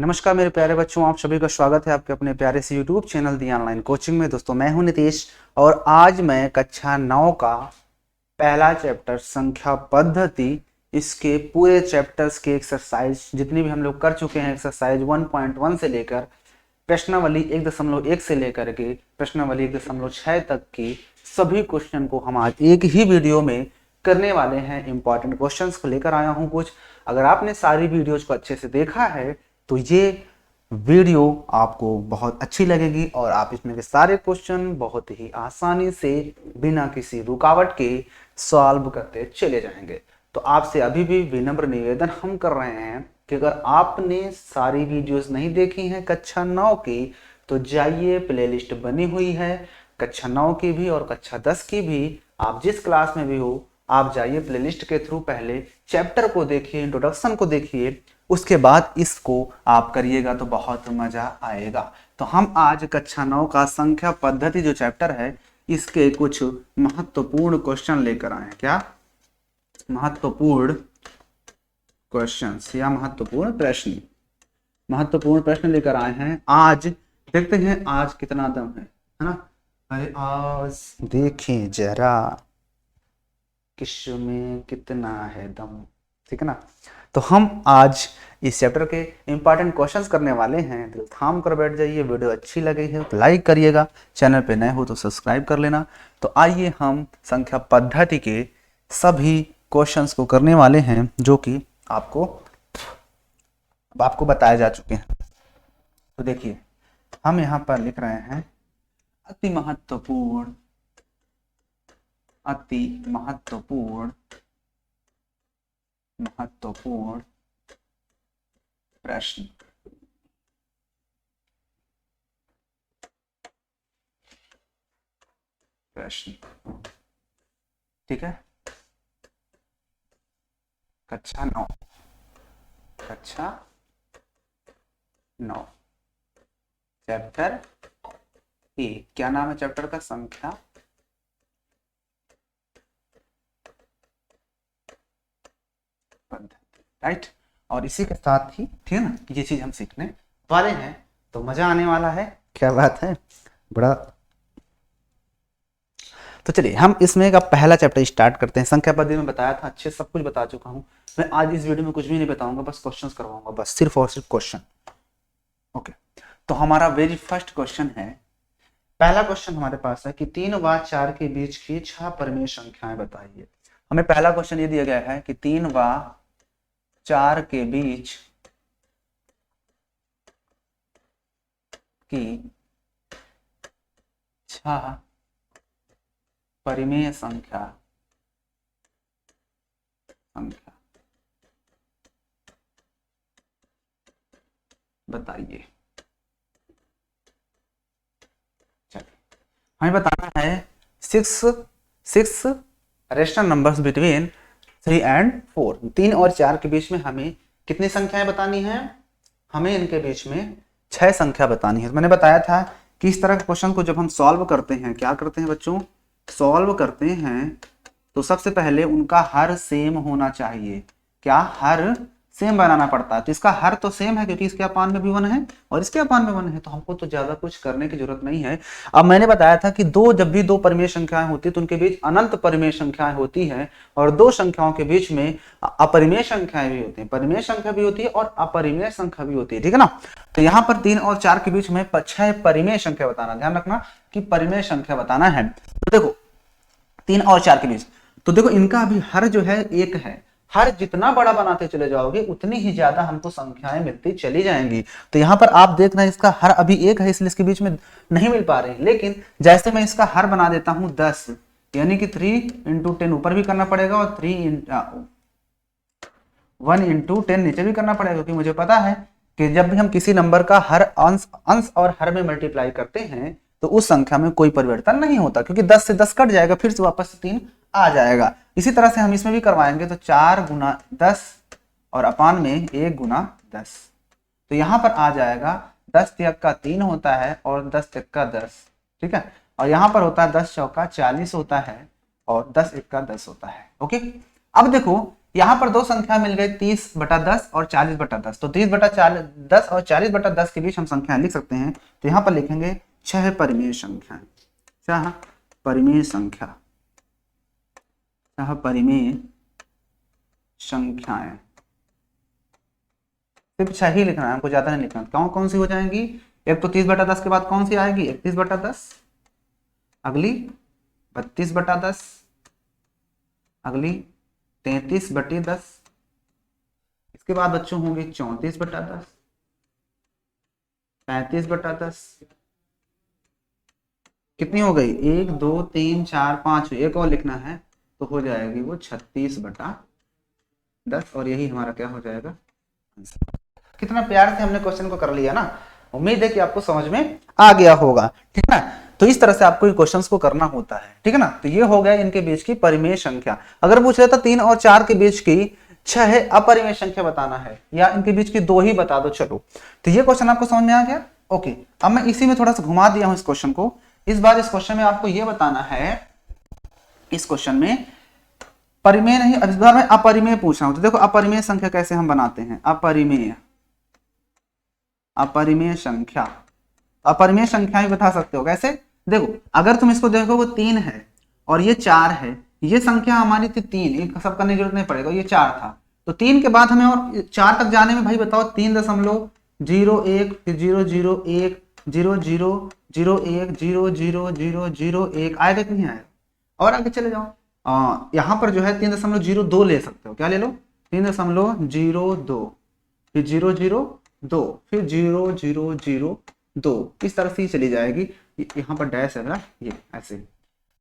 नमस्कार मेरे प्यारे बच्चों, आप सभी का स्वागत है आपके अपने प्यारे से YouTube चैनल दी ऑनलाइन कोचिंग में। दोस्तों मैं हूं नितेश और आज मैं कक्षा 9 का पहला चैप्टर संख्या पद्धति, इसके पूरे चैप्टर्स के एक्सरसाइज जितनी भी हम लोग कर चुके हैं, एक्सरसाइज 1.1 से लेकर प्रश्नावली 1.1 से लेकर के प्रश्नावली 1.6 तक की सभी क्वेश्चन को हम आज एक ही वीडियो में करने वाले हैं। इंपॉर्टेंट क्वेश्चंस को लेकर आया हूं कुछ। अगर आपने सारी वीडियोज को अच्छे से देखा है तो ये वीडियो आपको बहुत अच्छी लगेगी और आप इसमें के सारे क्वेश्चन बहुत ही आसानी से बिना किसी रुकावट के सॉल्व करते चले जाएंगे। तो आपसे अभी भी विनम्र निवेदन हम कर रहे हैं कि अगर आपने सारी वीडियोस नहीं देखी हैं कक्षा 9 की तो जाइए, प्लेलिस्ट बनी हुई है कक्षा 9 की भी और कक्षा 10 की भी। आप जिस क्लास में भी हो आप जाइए, प्लेलिस्ट के थ्रू पहले चैप्टर को देखिए, इंट्रोडक्शन को देखिए, उसके बाद इसको आप करिएगा तो बहुत मजा आएगा। तो हम आज कक्षा 9 का संख्या पद्धति जो चैप्टर है इसके कुछ महत्वपूर्ण क्वेश्चन लेकर आए हैं। क्या महत्वपूर्ण क्वेश्चंस या महत्वपूर्ण प्रश्न लेकर आए हैं। आज देखते हैं आज कितना दम है ना। अरे आज देखें जरा किसमें कितना है दम, ठीक है ना। तो हम आज इस चैप्टर के इंपॉर्टेंट क्वेश्चंस करने वाले हैं। दिल थाम कर बैठ जाइए। वीडियो अच्छी लगी है तो लाइक करिएगा, चैनल पे नए हो तो सब्सक्राइब कर लेना। तो आइए हम संख्या पद्धति के सभी क्वेश्चंस को करने वाले हैं जो कि आपको बताए जा चुके हैं। तो देखिए हम यहाँ पर लिख रहे हैं अति महत्वपूर्ण प्रश्न। ठीक है, कक्षा 9 चैप्टर ए। क्या नाम है चैप्टर का? संख्या पद्धति, राइट। और इसी के साथ ही ठीक है ना, ये चीज हम सीखने वाले हैं तो मजा आने वाला है। क्या बात है, बड़ा। तो चलिए हम इसमें का पहला चैप्टर स्टार्ट करते हैं। संख्या पद्धति में बताया था, अच्छे सब कुछ बता चुका हूं मैं। आज इस वीडियो में कुछ भी नहीं बताऊंगा, बस क्वेश्चंस करवाऊंगा, बस सिर्फ और सिर्फ क्वेश्चन। ओके, तो हमारा वेरी फर्स्ट क्वेश्चन है, पहला क्वेश्चन हमारे पास है कि 3 व 4 के बीच की 6 परिमेय संख्याएं बताइए। हमें पहला क्वेश्चन ये दिया गया है कि 3 व 4 के बीच की 6 परिमेय संख्या बताइए। चलिए हमें बताना है 6 रेशनल नंबर्स बिटवीन 3 and 4। 3 और 4 के बीच में हमें कितनी संख्याएं बतानी है? हमें इनके बीच में 6 संख्या बतानी है। मैंने बताया था कि इस तरह के क्वेश्चन को जब हम सॉल्व करते हैं, क्या करते हैं बच्चों? सॉल्व करते हैं तो सबसे पहले उनका हर सेम होना चाहिए। क्या? हर सेम बनाना पड़ता है। तो इसका हर तो सेम है क्योंकि इसके अपान में भी 1 है और इसके अपान में 1 है, तो हमको तो ज्यादा कुछ करने की जरूरत नहीं है। अब मैंने बताया था कि जब भी दो परिमेय संख्याएं होती है तो उनके बीच अनंत परिमेय संख्याएं होती हैं और दो संख्याओं के बीच में अपरिमेय संख्याएं भी होती है, परिमेय संख्या भी होती है और अपरिमेय संख्या भी होती है, ठीक है ना। तो यहाँ पर 3 और 4 के बीच में 6 परिमेय संख्या बताना, ध्यान रखना कि परिमेय संख्या बताना है। तो देखो 3 और 4 के बीच, तो देखो इनका भी हर जो है 1 है। हर जितना बड़ा बनाते चले जाओगे उतनी ही ज्यादा हमको संख्याएं मिलती चली जाएंगी। तो यहाँ पर आप देख रहे हैं इसका हर अभी 1 है इसलिए इसके बीच में नहीं मिल पा रहे, लेकिन जैसे मैं इसका हर बना देता हूं 10, यानी कि 3 × 10 ऊपर भी करना पड़ेगा और 1 × 10 नीचे भी करना पड़ेगा, क्योंकि मुझे पता है कि जब भी हम किसी नंबर का हर अंश और हर में मल्टीप्लाई करते हैं तो उस संख्या में कोई परिवर्तन नहीं होता, क्योंकि 10 से 10 कट जाएगा, फिर से वापस 3 आ जाएगा। इसी तरह से हम इसमें भी करवाएंगे तो 4 × 10 और अपान में 1 × 10। तो यहाँ पर आ जाएगा 10 × 3 होता है और 10 × 10, ठीक है। और यहाँ पर होता है 10 × 40 होता है और 10 × 10 होता है। ओके, अब देखो यहाँ पर दो संख्या मिल गई 30/10 और 40/10। तो 30/10 और 40/10 के बीच हम संख्या लिख सकते हैं। तो यहाँ पर लिखेंगे 6 परिमेय संख्या, 6 परिमेय संख्या, 6 परिमेय संख्याएं। सिर्फ 6 ही लिखना है, हमको ज्यादा नहीं लिखना। कौन कौन सी हो जाएंगी? एक तो 30/10 के बाद कौन सी आएगी? 31/10, अगली 32/10, अगली 33/10, इसके बाद बच्चों होंगे 34/10, 35/10। कितनी हो गई? 1 2 3 4 5, एक और लिखना है तो हो जाएगी वो 36/10, और यही हमारा क्या हो जाएगा आंसर। कितना प्यार से हमने क्वेश्चन को कर लिया ना। उम्मीद है कि आपको समझ में आ गया होगा, ठीक है ना। तो इस तरह से आपको क्वेश्चंस को करना होता है, ठीक है ना। तो ये हो गया इनके बीच की परिमेय संख्या। अगर पूछ लेता 3 और 4 के बीच की 6 अपरिमेय संख्या बताना है, या इनके बीच की 2 ही बता दो, चलो। तो ये क्वेश्चन आपको समझ में आ गया। ओके, अब मैं इसी में थोड़ा सा घुमा दिया हूं इस क्वेश्चन को। इस बार इस क्वेश्चन में आपको ये बताना है, इस क्वेश्चन में परिमेय नहीं, इस बार मैं अपरिमेय पूछ रहा हूं। तो देखो अपरिमेय संख्या कैसे हम बनाते हैं। अपरिमेय संख्या, अपरिमेय संख्या भी बता सकते हो। कैसे? देखो अगर तुम इसको देखो, वो 3 है और ये 4 है। ये संख्या हमारी थी 3, एक सब करने की जरूरत नहीं पड़ेगा, ये 4 था। तो 3 के बाद हमें और 4 तक जाने में भाई बताओ 3.01, फिर 001, 0001, 00001 आएगा कि नहीं आएगा? और आगे चले जाओ, यहाँ पर जो है 3.02 ले सकते हो। क्या ले लो? 3.02, फिर 002, फिर 0002, इस तरह से ही चली जाएगी। यहाँ पर डैश है ना, ये ऐसे,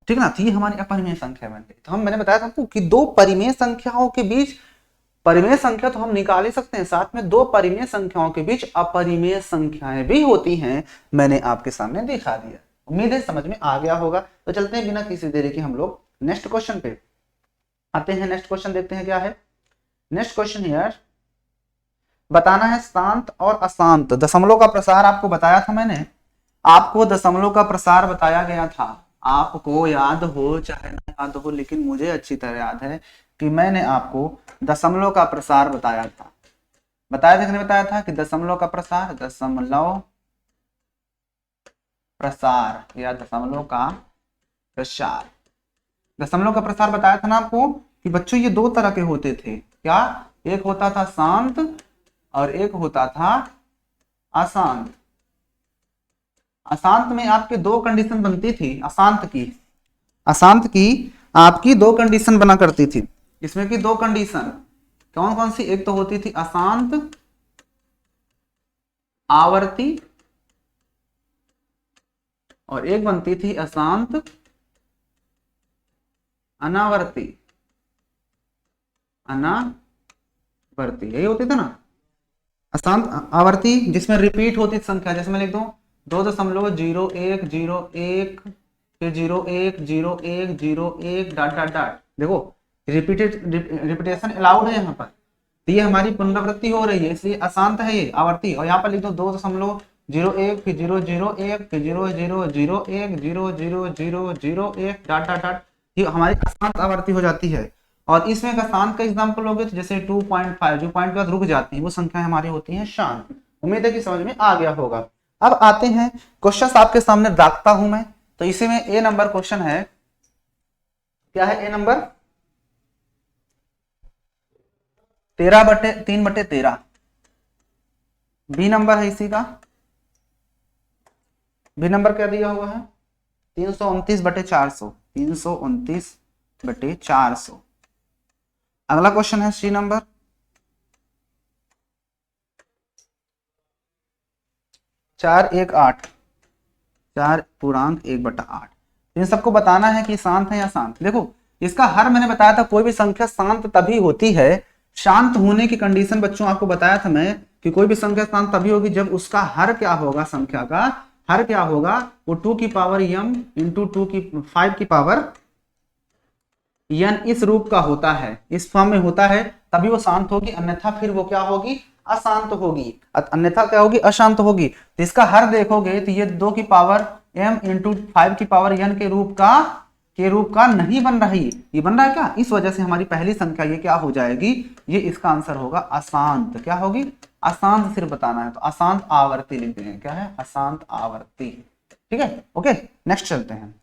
ठीक है ना। तो ये हमारी अपरिमेय संख्या बन गई। तो मैंने बताया था आपको कि 2 परिमेय संख्याओं के बीच परिमेय संख्या तो हम निकाल ही सकते हैं, साथ में 2 परिमेय संख्याओं के बीच अपरिमेय संख्याएं भी होती हैं। मैंने आपके सामने दिखा दिया। उम्मीद है समझ में आ गया होगा। तो चलते हैं बिना किसी देरी के हम लोग नेक्स्ट क्वेश्चन पे आते हैं। नेक्स्ट क्वेश्चन देखते हैं क्या है। नेक्स्ट क्वेश्चन हियर बताना है शांत और अशांत दशमलव का प्रसार। आपको बताया था मैंने, आपको दशमलव का प्रसार बताया गया था। आपको याद हो चाहे ना याद हो, लेकिन मुझे अच्छी तरह याद है कि मैंने आपको दशमलव का प्रसार बताया था। बताया था कि नहीं बताया था कि दशमलव का प्रसार, दशमलव प्रसार या दशमलव का प्रसार, दशमलव का प्रसार बताया था ना आपको कि बच्चों ये 2 तरह के होते थे। क्या? एक होता था शांत और एक होता था अशांत। अशांत में आपके 2 कंडीशन बनती थी। अशांत की आपकी 2 कंडीशन बना करती थी। इसमें की 2 कंडीशन कौन कौन सी? एक तो होती थी अशांत आवर्ती और एक बनती थी अशांत अनावर्ती। यही होती थी ना अशांत आवर्ती, जिसमें रिपीट होती संख्या। जैसे मैं लिख दूं 2.0101, फिर 010101 डॉट डॉट डॉट। देखो रिपीटेशन अलाउड है यहाँ पर। तो ये हमारी पुनरावृत्ति हो रही है, इसलिए अशांत है ये आवर्ती। और यहाँ पर लिख दो 2.01, फिर 001, फिर 0001, 00001 डॉट डॉट डॉट। ये हमारी अशांत आवर्ती हो जाती है। और इसमें अगर शांत का एग्जाम्पल लोगे तो जैसे 2.5, जो पॉइंट के बाद रुक जाती है, वो संख्या हमारी होती है शांत। उम्मीद है कि समझ में आ गया होगा। अब आते हैं क्वेश्चन आपके सामने रखता हूं मैं। तो इसी में ए नंबर क्वेश्चन है। क्या है? ए नंबर 13/3/13। बी नंबर है इसी का। बी नंबर क्या दिया हुआ है? 329/400, 329/400। अगला क्वेश्चन है सी नंबर 418, 4.1/8। इन सबको बताना है कि शांत है या शांत। देखो इसका हर मैंने बताया था, कोई भी संख्या शांत तभी होती है। शांत होने की कंडीशन बच्चों आपको बताया था मैं कि कोई भी संख्या शांत तभी होगी जब उसका हर क्या होगा, संख्या का हर क्या होगा, वो 2 की पावर m इंटू 5 की पावर n इस रूप का होता है, इस फॉर्म में होता है, तभी वो शांत होगी। अन्यथा फिर वो क्या होगी? अशांत होगी। अन्यथा क्या होगी? अशांत होगी। तो इसका हर देखोगे तो ये 2 की पावर m इंटू 5 की पावर n के रूप का के रूप का नहीं बन रही, ये बन रहा है क्या, इस वजह से हमारी पहली संख्या ये क्या हो जाएगी, ये इसका आंसर होगा अशांत। क्या होगी, अशांत सिर्फ बताना है तो अशांत आवर्ती लिख देंगे, क्या है, अशांत आवर्ती। ठीक है, ओके नेक्स्ट चलते हैं।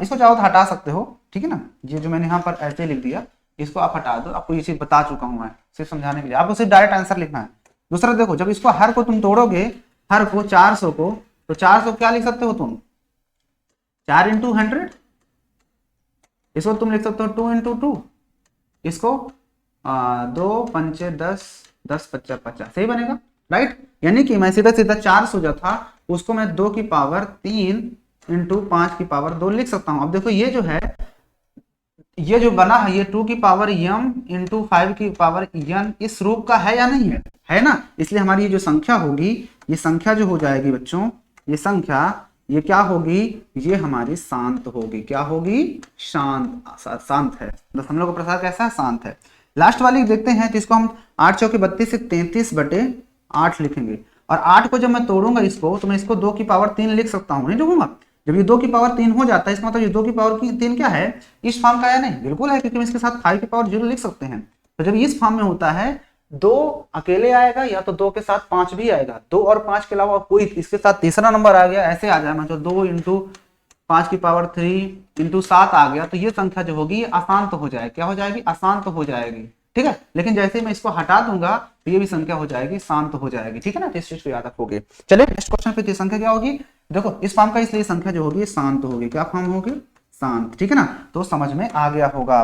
इसको चाहो तो हटा सकते हो, ठीक है ना, ये जो मैंने यहाँ पर ऐसे लिख दिया इसको आप हटा दो, आपको ये चीज बता चुका हूं मैं सिर्फ समझाने के लिए, आपको सिर्फ डायरेक्ट आंसर लिखना है। दूसरा देखो, जब इसको हर को तुम तोड़ोगे, हर को 400 को, तो 400 क्या लिख सकते हो तुम, 4 इंटू 100, इसको तुम लिख सकते हो 2 इंटू 2, इसको 2 पंचे 10, 10 पच्चा 50, सही बनेगा, राइट। यानी कि मैं सीधा सीधा 400 जो था उसको मैं 2 की पावर 3 इंटू 5 की पावर 2 लिख सकता हूं। अब देखो ये जो है, ये जो बना है ये 2 की पावर m इंटू 5 की पावर n इस रूप का है या नहीं है, है ना, इसलिए हमारी ये जो संख्या होगी, ये संख्या जो हो जाएगी बच्चों, ये संख्या ये क्या होगी, ये हमारी शांत होगी। क्या होगी, शांत है। दशमलव का प्रसार कैसा है, शांत है। लास्ट वाली देखते हैं, तो इसको हम 8 चौके 32 से 33/8 लिखेंगे, और 8 को जब मैं तोड़ूंगा इसको, तो मैं इसको 2 की पावर 3 लिख सकता हूँ, नहीं लिखूंगा। जब ये 2 की पावर 3 हो जाता है, इसका मतलब ये 2 की पावर 3 क्या है, इस फॉर्म का है, नहीं बिल्कुल है, क्योंकि हम इसके साथ 5 की पावर 0 लिख सकते हैं। तो जब इस फॉर्म में होता है, 2 अकेले आएगा या तो 2 के साथ 5 भी आएगा, 2 और 5 के अलावा कोई इसके साथ तीसरा नंबर आ गया, ऐसे आ जाए, मतलब 2 इंटू 5 की पावर 3 इंटू 7 आ गया, तो ये संख्या जो होगी अशांत हो जाएगी। क्या हो जाएगी, अशांत हो जाएगी, ठीक है। लेकिन जैसे ही मैं इसको हटा दूंगा तो ये भी संख्या हो जाएगी, शांत हो जाएगी, ठीक है ना, तो इस चीज को याद रखोगे। चलिए नेक्स्ट क्वेश्चन पे, संख्या क्या होगी, देखो इस फॉर्म का, इसलिए संख्या जो होगी शांत होगी। क्या फॉर्म होगी, शांत, ठीक है ना। तो समझ में आ गया होगा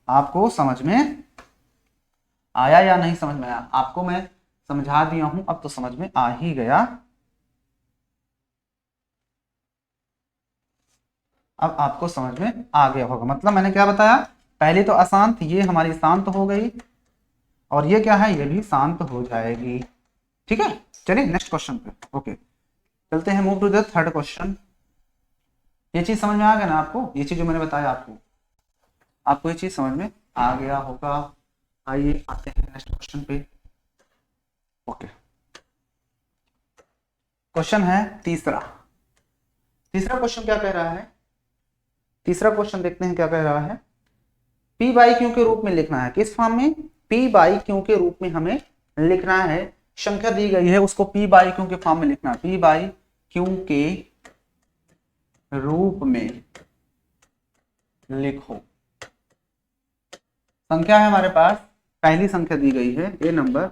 आपको समझ में आया या नहीं समझ में आया, आपको मैं समझा दिया हूं, अब तो समझ में आ ही गया। अब आपको समझ में आ गया होगा, मतलब मैंने क्या बताया, पहले तो अशांत, ये हमारी शांत हो गई, और ये क्या है, ये भी शांत हो जाएगी, ठीक है। चलिए नेक्स्ट क्वेश्चन पे, ओके चलते हैं, move to the third question. ये चीज समझ में आ गया ना आपको, ये चीज जो मैंने बताया आपको ये चीज समझ में आ गया होगा। आइए आते हैं नेक्स्ट क्वेश्चन पे, ओके क्वेश्चन है तीसरा क्वेश्चन क्या कह रहा है, तीसरा क्वेश्चन देखते हैं क्या कह रहा है। p बाई क्यू के रूप में लिखना है, किस फॉर्म में, p बाई क्यू के रूप में हमें लिखना है। संख्या दी गई है, उसको p बाई क्यू के फॉर्म में लिखना है, p बाई क्यू के रूप में लिखो। संख्या है हमारे पास, पहली संख्या दी गई है, ये नंबर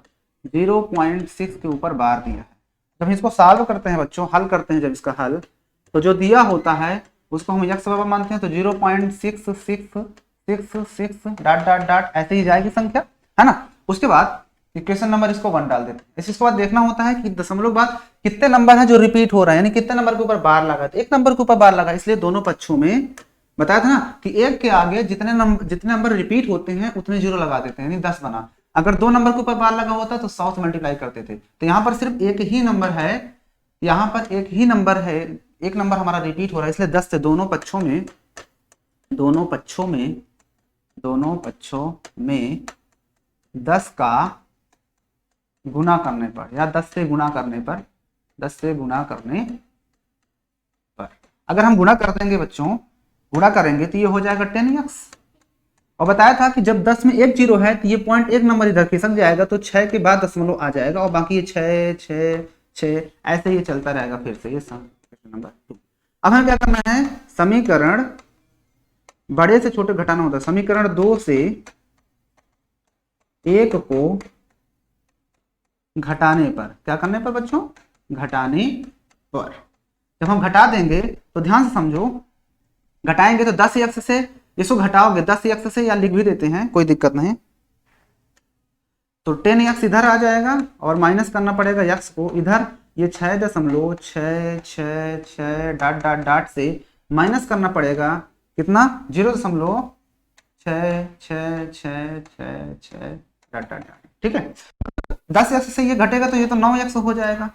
0.6 के ऊपर बार दिया है। जब इसको सॉल्व करते हैं बच्चों, हल करते हैं जब इसका हल, तो जो दिया होता है उसको हम यक्ष बराबर मानते हैं, तो 0.666 डॉट डॉट डॉट ऐसे ही जाएगी संख्या, है ना। उसके बाद इक्वेशन नंबर इसको 1 डाल देते हैं। इसके बाद देखना होता है कि दशमलव के बाद कितने नंबर है जो रिपीट हो रहा है, यानी कितने नंबर के ऊपर बार लगा, तो एक नंबर के ऊपर बार लगा, इसलिए दोनों पक्षों में बताया था ना कि एक के आगे जितने नंबर रिपीट होते हैं उतने 0 लगा देते हैं, यानी 10 बना। अगर 2 नंबर के ऊपर बार लगा होता तो 100 से मल्टीप्लाई करते थे। तो यहाँ पर सिर्फ एक ही नंबर है, यहाँ पर एक ही नंबर है, एक नंबर हमारा रिपीट हो रहा है, इसलिए 10 से दोनों पक्षों में 10 का गुना करने पर, या 10 से गुना करने पर अगर हम गुना कर देंगे बच्चों, गुणा करेंगे तो ये हो जाएगा 10x। और बताया था कि जब 10 में एक 0 है तो ये पॉइंट एक नंबर इधर खिसक जाएगा, तो 6 के बाद दशमलव आ जाएगा, और बाकी ये 6 6 6 ऐसे ही चलता रहेगा फिर से। ये नंबर 2। अब हमें क्या करना है, समीकरण बड़े से छोटे घटाना होता है। समीकरण 2 से 1 को घटाने पर, क्या करने पर बच्चों, घटाने पर जब हम घटा देंगे तो ध्यान से समझो, घटाएंगे तो 10x से, इसको घटाओगे 10x से, या लिख भी देते हैं कोई दिक्कत नहीं, तो 10x इधर आ जाएगा और माइनस करना पड़ेगा x को इधर, ये 6.666 डॉट डॉट डॉट से माइनस करना पड़ेगा कितना, 0.66666 डॉट डॉट डॉट, ठीक है। 10x से ये घटेगा तो ये तो 9x हो जाएगा।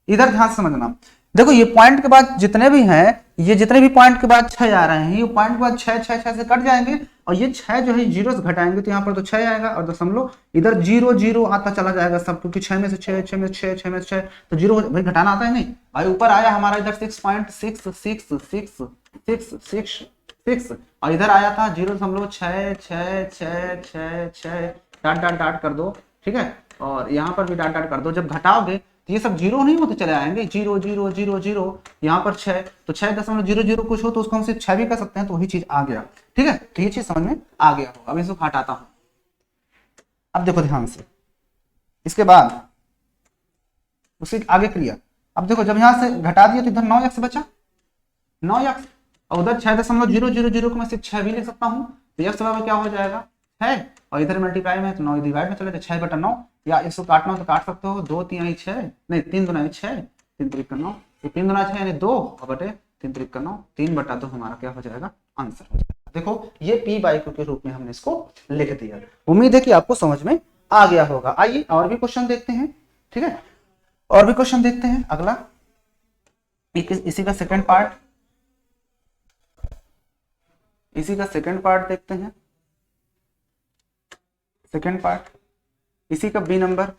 इधर ध्यान समझना, देखो ये पॉइंट के बाद जितने भी हैं, ये जितने भी पॉइंट के बाद 6 आ रहे हैं, ये पॉइंट के बाद 6 6 6 से कट जाएंगे, और ये 6 जो है 0 से घटाएंगे तो यहाँ पर तो 6 आएगा, और दशमलव इधर 0 0 आता चला जाएगा सब, क्योंकि 6 में से 6 6 में 6 6 में 6 तो 0 भाई घटाना आता है नहीं भाई। ऊपर आया हमारा इधर 6.66666 6 और इधर आया था 0.6 डाट डाट डाट कर दो, ठीक है, और यहाँ पर भी डाट डाट कर दो। जब घटाओगे तो ये सब जीरो नहीं होते चले आएंगे, 0 0 0 0, यहाँ पर 6, तो 6.00 कुछ हो तो उसको हम सिर्फ 6 भी कर सकते हैं, तो वही चीज आ गया, ठीक है। तो ये चीज समझ में आ गया हो। अब इसको हटाता हूँ। अब देखो ध्यान से, इसके बाद उसके आगे क्रिया। अब देखो जब यहाँ से घटा दिया तो इधर 9x बचा, 9x, और उधर 6.0000 को मैं सिर्फ 6 भी लिख सकता हूँ, तो x बराबर क्या हो जाएगा 6, और इधर मल्टीप्लाई में तो 9 डिवाइड में चले तो 6/9, या इसको काटना हो तो काट सकते हो, 2 3 6 नहीं 3 दूना 6 3 3 9, तो 3 दूना 6 यानी 2 और बटे 3 3 9, 3/2 हमारा क्या हो जाएगा आंसर हो जाएगा। देखो ये p/q के रूप में हमने इसको लिख दिया। उम्मीद है कि आपको समझ में आ गया होगा। आइए और भी क्वेश्चन देखते हैं, ठीक है, और भी क्वेश्चन देखते हैं। अगला इसी का सेकंड पार्ट, इसी का सेकंड पार्ट देखते हैं। सेकंड पार्ट इसी का बी नंबर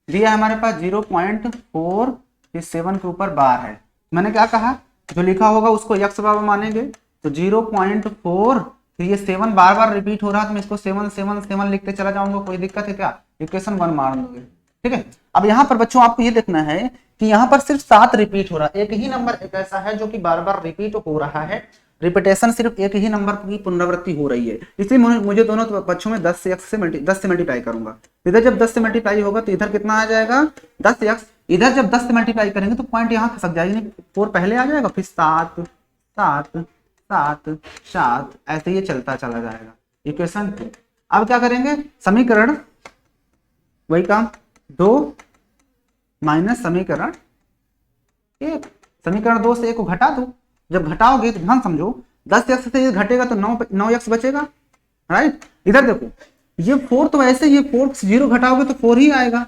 दिया है हमारे पास 0.4, ये 7 के ऊपर बार है। मैंने क्या कहा, जो लिखा होगा उसको x बराबर मानेंगे, तो 0.4 फिर ये 7 बार बार रिपीट हो रहा है, तो मैं इसको 7 7 7 लिखते चला जाऊंगा, कोई दिक्कत है क्या, इक्वेशन 1 मार दोगे, ठीक है। अब यहाँ पर बच्चों आपको ये देखना है कि यहाँ पर सिर्फ 7 रिपीट हो रहा है, एक ही नंबर एक ऐसा है जो कि बार बार रिपीट हो रहा है, रिपीटेशन सिर्फ एक ही नंबर की पुनरावृत्ति हो रही है, इसलिए मुझे दोनों बच्चों में 10 से मल्टीप्लाई करूंगा। इधर जब 10 से मल्टीप्लाई होगा तो इधर कितना आ जाएगा 10x, इधर जब 10 से मल्टीप्लाई करेंगे तो पॉइंट यहाँ खसक जाएगी, 4 पहले आ जाएगा, फिर 7 7 7 7 ऐसे ये चलता चला जाएगा। इक्वेशन 2। अब क्या करेंगे, समीकरण वही काम 2 माइनस समीकरण 1, समीकरण 2 से 1 को घटा दो। जब घटाओगे तो ध्यान समझो, 10x से ये घटेगा तो 9x बचेगा, राइट। इधर देखो ये 4 तो ऐसे ही 4 से 0 घटाओगे तो 4 ही आएगा,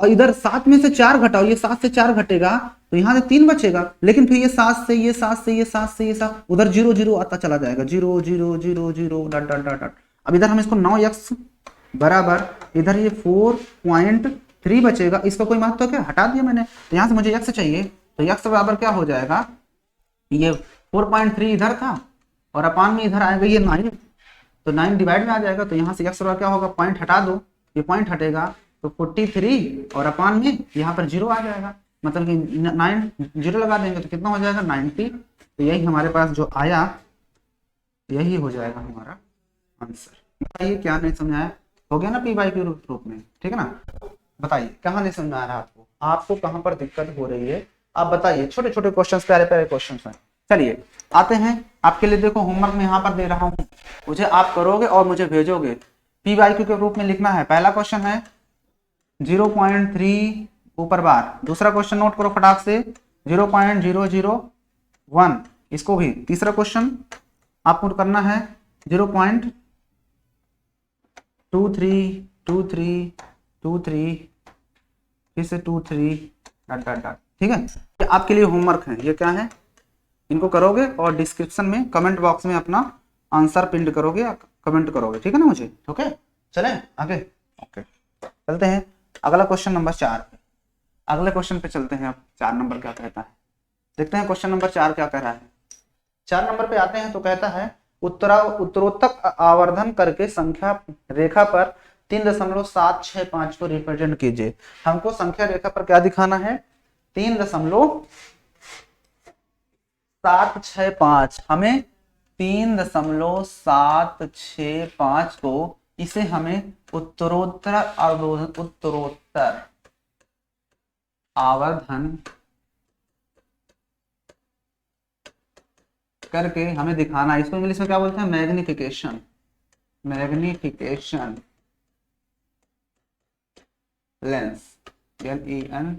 और इधर 7 में से 4 घटाओ, ये 7 से 4 घटेगा तो यहाँ से 3 बचेगा, लेकिन फिर ये 7 से ये 7 से ये 7 से ये 7 उधर 0 0 आता चला जाएगा, 0 0 0 0 डॉट डॉट डॉट डॉट। अब इधर हम इसको 9x बराबर इधर ये 4.3 बचेगा, इसका कोई महत्व क्या, हटा दिया मैंने, तो यहाँ से मुझे x चाहिए, तो x बराबर क्या हो जाएगा, ये 4.3 इधर था और अपान में इधर आएगा ये 9, तो 9 डिवाइड में आ जाएगा, तो यहाँ से x बराबर क्या होगा, पॉइंट हटा दो, ये पॉइंट हटेगा तो 43 और अपान में यहाँ पर 0 आ जाएगा, मतलब कि 9 0 लगा देंगे तो कितना हो जाएगा 90। तो यही हमारे पास जो आया यही हो जाएगा हमारा आंसर। बताइए क्या नहीं समझाया, हो गया ना p/q रूप में, ठीक है ना। बताइए कहाँ नहीं समझ आ रहा आपको, आपको कहाँ पर दिक्कत हो रही है, आप बताइए। छोटे छोटे क्वेश्चंस, प्यारे प्यारे क्वेश्चंस हैं। चलिए आते हैं आपके लिए, देखो होमवर्क में यहाँ पर दे रहा हूँ, मुझे आप करोगे और मुझे भेजोगे, p/q के रूप में लिखना है। पहला क्वेश्चन है 0.3 ऊपर बार, दूसरा क्वेश्चन नोट करो फटाक से 0.001, इसको भी। तीसरा क्वेश्चन आपको करना है 0.232323 फिर से 23 डॉट डॉट डॉट, ठीक है। ये आपके लिए होमवर्क है, ये क्या है, इनको करोगे और डिस्क्रिप्शन में कमेंट बॉक्स में अपना आंसर पिन करोगे, कमेंट करोगे, ठीक है ना मुझे, ओके। चलें आगे, ओके चलते हैं अगला क्वेश्चन नंबर 4 पे। अगले क्वेश्चन पे चलते हैं। अब 4 नंबर क्या कहता है, देखते हैं क्वेश्चन नंबर 4 क्या कह रहा है। 4 नंबर पे आते हैं तो कहता है उत्तरोत्तर आवर्धन करके संख्या रेखा पर 3.765 को रिप्रेजेंट कीजिए। हमको संख्या रेखा पर क्या दिखाना है, 3.765, हमें 3.765 को इसे हमें उत्तरोत्तर आवर्धन करके हमें दिखाना है। इसको इंग्लिश में क्या बोलते हैं, मैग्निफिकेशन, मैग्निफिकेशन लेंस, LENS,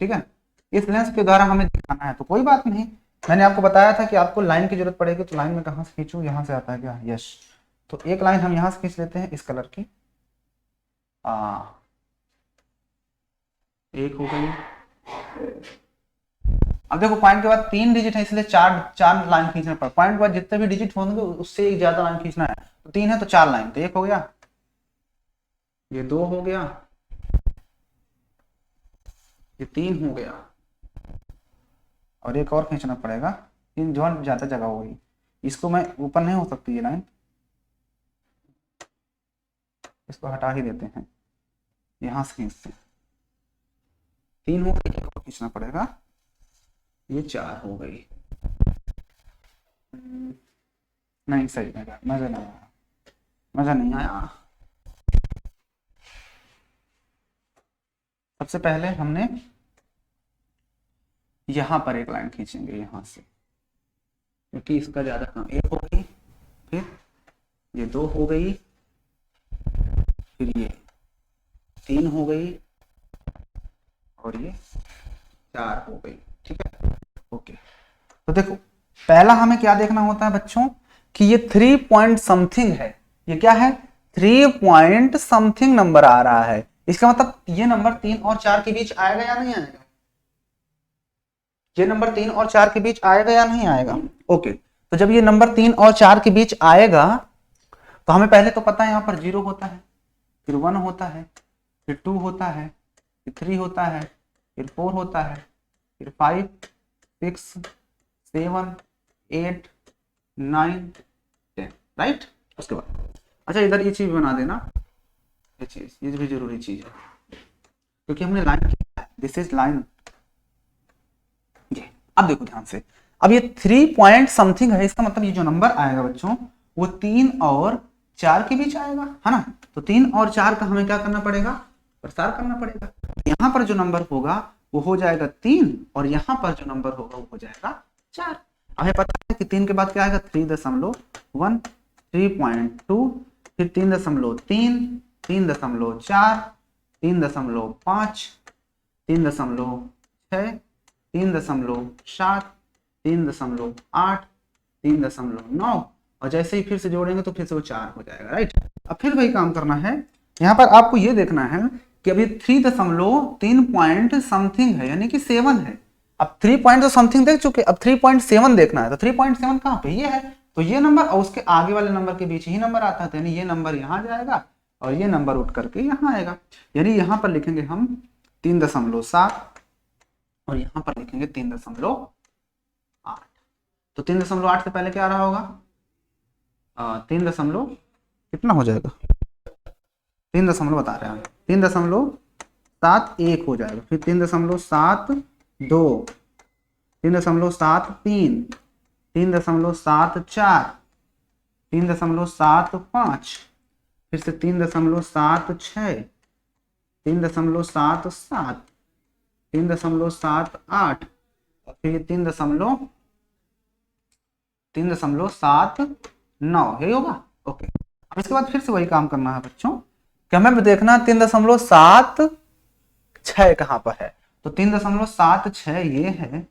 ठीक है। इस लेंस के द्वारा हमें दिखाना है, तो कोई बात नहीं, मैंने आपको बताया था कि आपको लाइन की जरूरत पड़ेगी, तो लाइन में कहां से खींचूं, यहां से आता है क्या, यस। तो एक लाइन हम यहां से खींच लेते हैं इस कलर की, एक हो गई। अब देखो पॉइंट के बाद 3 डिजिट है, इसलिए 4 लाइन खींचना पड़ा। पॉइंट के बाद जितने भी डिजिट होंगे उससे एक ज्यादा लाइन खींचना है, तो 3 है तो 4 लाइन, तो 1 हो गया, ये 2 हो गया, ये 3 हो गया, और एक और खींचना पड़ेगा, 3 जो ज्यादा जगह होगी, इसको मैं ऊपर नहीं हो सकती ये लाइन, इसको हटा ही देते हैं, यहां से खींचते हैं। 3 हो गई, एक और खींचना पड़ेगा, ये 4 हो गई। नहीं सही लगा, मजा नहीं आया, मजा नहीं आया। सबसे पहले हमने यहां पर एक लाइन खींचेंगे यहां से, क्योंकि इसका ज्यादा काम। 1 हो गई, फिर ये 2 हो गई, फिर ये 3 हो गई, और ये 4 हो गई। ठीक है, ओके। तो देखो पहला हमें क्या देखना होता है बच्चों कि ये 3 पॉइंट समथिंग है। ये क्या है? 3 पॉइंट समथिंग नंबर आ रहा है। इसका मतलब ये नंबर 3 और 4 के बीच आएगा या नहीं आएगा? ये नंबर 3 और 4 के बीच आएगा या नहीं आएगा? ओके, तो जब ये नंबर 3 और 4 के बीच आएगा तो हमें पहले तो पता है यहाँ पर 0 होता है, फिर 1 होता है, फिर 2 होता है, फिर 3 होता है, फिर 4 होता है, फिर 5, 6, 7, 8, 9, 10, राइट। उसके बाद अच्छा इधर ये चीज बना देना, ये चीज, ये भी जरूरी चीज है क्योंकि हमने लाइन किया है, दिस इज लाइन। ये अब देखो ध्यान से, अब ये 3 पॉइंट समथिंग है, इसका मतलब ये जो नंबर आएगा बच्चों वो 3 और 4 के बीच आएगा, है ना। तो 3 और 4 का हमें क्या करना पड़ेगा? प्रसार करना पड़ेगा। यहाँ पर जो नंबर होगा वो हो जाएगा 3, और यहाँ पर जो नंबर होगा वो हो जाएगा 4। हमें पता है कि 3 के बाद क्या आएगा? 3.1, 3.2, फिर 3.3, 3.4, 3.5, 3.6, 3.7, 3.8, 3.9, और जैसे ही फिर से जोड़ेंगे तो फिर से वो 4 हो जाएगा, राइट। अब फिर वही काम करना है, यहाँ पर आपको ये देखना है कि अभी 3.3 पॉइंट समथिंग है, यानी कि 7 है। अब 3 पॉइंट तो समथिंग देख चुके, अब 3.7 देखना है। तो 3.7 कहाँ पे? ये है, तो ये नंबर और उसके आगे वाले नंबर के बीच ही नंबर आता है, यानी ये नंबर यहाँ जाएगा और ये नंबर उठ करके यहाँ आएगा। यानी यहाँ पर लिखेंगे हम 3.7 और यहाँ पर लिखेंगे 3.8। तो 3.8 से पहले क्या आ रहा होगा? 3 दशमलव कितना हो जाएगा? 3 दशमलव बता रहे हैं, 3.71 हो जाएगा, फिर 3.72, 3.73, 3.74, 3.75, फिर से 3.76, 3.77, 3.78, और फिर 3.79 यही होगा। ओके, अब इसके बाद फिर से वही काम करना है बच्चों कि हमें देखना 3.76 कहाँ पर है। तो 3.76 ये है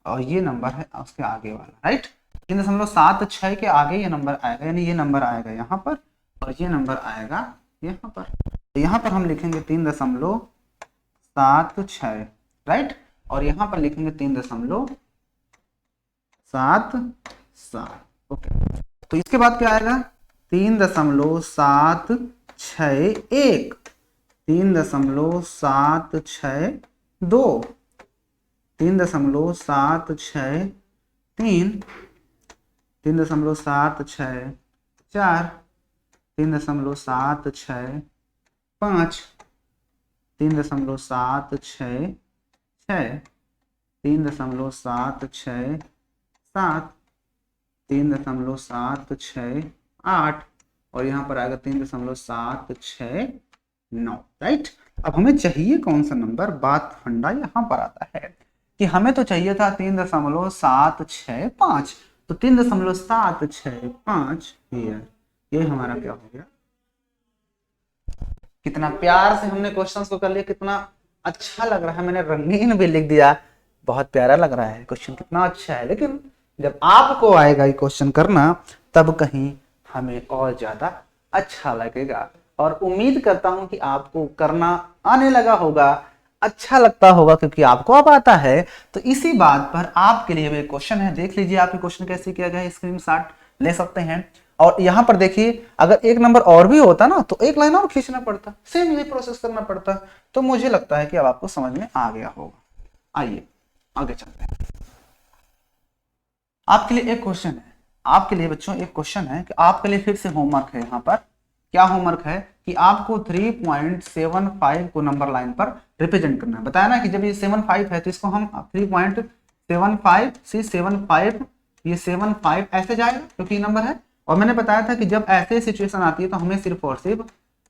और ये नंबर है उसके आगे वाला, राइट। 3.76 के आगे ये नंबर आएगा, यानी ये नंबर आएगा यहाँ पर और ये नंबर आएगा यहाँ पर। तो यहाँ पर हम लिखेंगे 3.76, राइट, और यहाँ पर लिखेंगे 3.77। ओके, तो इसके बाद क्या आएगा? 3.761, 3.762, 3.763, 3.764, 3.765, 3.766, 3.767, 3.768, और यहाँ पर आएगा 3.769, राइट। अब हमें चाहिए कौन सा नंबर? बात फंडा यहाँ पर आता है कि हमें तो चाहिए था 3.765, तो 3.765 ये हमारा क्या हो गया? कितना प्यार से हमने क्वेश्चंस को कर लिया, कितना अच्छा लग रहा है, मैंने रंगीन भी लिख दिया, बहुत प्यारा लग रहा है क्वेश्चन, कितना अच्छा है। लेकिन जब आपको आएगा ये क्वेश्चन करना तब कहीं हमें और ज्यादा अच्छा लगेगा, और उम्मीद करता हूं कि आपको करना आने लगा होगा, अच्छा लगता होगा, क्योंकि आपको अब आता है। तो इसी बात पर आपके लिए भी क्वेश्चन है, देख लीजिए आप ये क्वेश्चन कैसे किया गया है, स्क्रीनशॉट ले सकते हैं। और यहाँ पर देखिए अगर एक नंबर और भी होता ना तो एक लाइन और खींचना पड़ता, सेम यही प्रोसेस करना पड़ता। तो मुझे लगता है कि अब आपको समझ में आ गया होगा। आइए आगे चलते हैं। आपके लिए एक क्वेश्चन है, आपके लिए बच्चों एक क्वेश्चन है कि आपके लिए फिर से होमवर्क है। यहाँ पर क्या होमवर्क है कि आपको 3.75 को नंबर लाइन पर रिप्रेजेंट करना है। बताया ना कि जब ये 75 है तो इसको हम 3.75 से 75, ये 75 ऐसे जाएगा क्योंकि नंबर है। और मैंने बताया था कि जब ऐसे सिचुएशन आती है तो हमें सिर्फ और सिर्फ